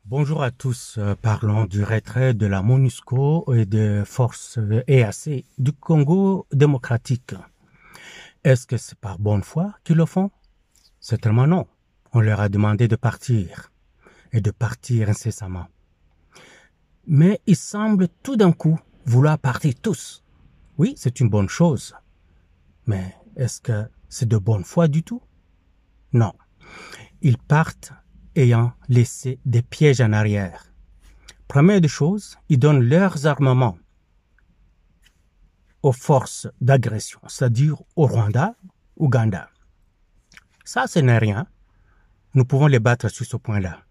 Bonjour à tous, parlons du retrait de la MONUSCO et des forces EAC du Congo démocratique. Est-ce que c'est par bonne foi qu'ils le font? Certainement non. On leur a demandé de partir, et de partir incessamment. Mais ils semblent tout d'un coup vouloir partir tous. Oui, c'est une bonne chose. Mais est-ce que c'est de bonne foi du tout? Non. Ils partent ayant laissé des pièges en arrière. Première des choses, ils donnent leurs armements aux forces d'agression, c'est-à-dire au Rwanda, Ouganda. Ça, ce n'est rien. Nous pouvons les battre sur ce point-là.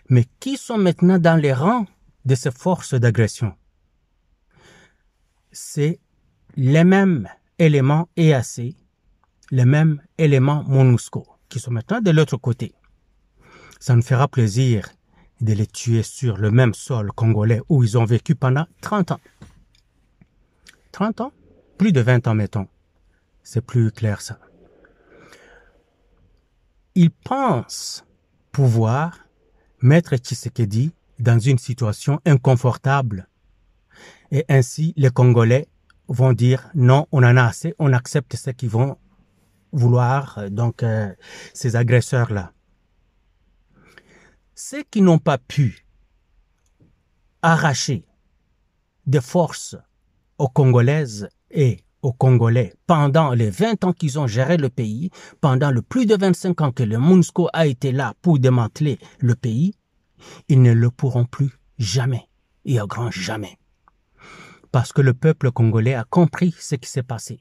Mais qui sont maintenant dans les rangs de ces forces d'agression? C'est les mêmes éléments EAC, les mêmes éléments MONUSCO, qui sont maintenant de l'autre côté. Ça nous fera plaisir de les tuer sur le même sol congolais où ils ont vécu pendant 30 ans. 30 ans? Plus de 20 ans, mettons. C'est plus clair, ça. Ils pensent pouvoir mettre Tshisekedi dans une situation inconfortable. Et ainsi, les Congolais vont dire non, on en a assez, on accepte ce qu'ils vont vouloir, ces agresseurs-là. Ceux qui n'ont pas pu arracher des forces aux Congolaises et aux Congolais pendant les 20 ans qu'ils ont géré le pays, pendant le plus de 25 ans que le MONUSCO a été là pour démanteler le pays, ils ne le pourront plus jamais et à grand jamais. Parce que le peuple congolais a compris ce qui s'est passé.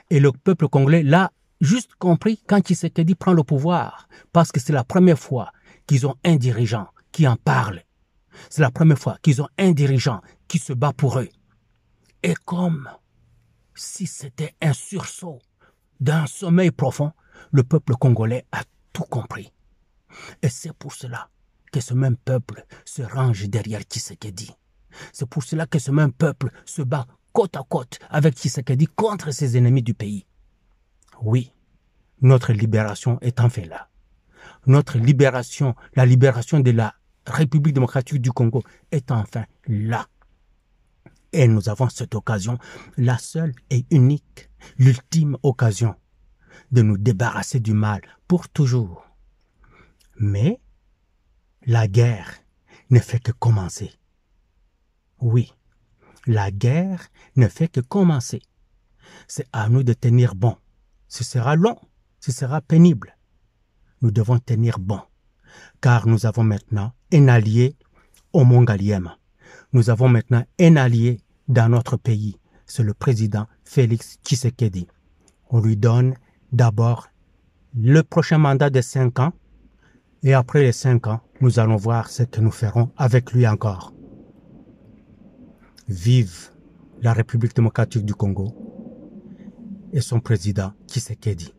Et le peuple congolais l'a juste compris quand Tshisekedi prend le pouvoir, parce que c'est la première fois qu'ils ont un dirigeant qui en parle. C'est la première fois qu'ils ont un dirigeant qui se bat pour eux. Et comme si c'était un sursaut d'un sommeil profond, le peuple congolais a tout compris. Et c'est pour cela que ce même peuple se range derrière Tshisekedi. C'est pour cela que ce même peuple se bat côte à côte avec Tshisekedi contre ses ennemis du pays. Oui, notre libération est enfin là. Notre libération, la libération de la République démocratique du Congo est enfin là. Et nous avons cette occasion, la seule et unique, l'ultime occasion de nous débarrasser du mal pour toujours. Mais la guerre ne fait que commencer. Oui, la guerre ne fait que commencer. C'est à nous de tenir bon. Ce sera long, ce sera pénible. Nous devons tenir bon, car nous avons maintenant un allié au Mongolième. Nous avons maintenant un allié dans notre pays, c'est le président Félix Tshisekedi. On lui donne d'abord le prochain mandat de 5 ans, et après les 5 ans, nous allons voir ce que nous ferons avec lui encore. Vive la République démocratique du Congo et son président Tshisekedi.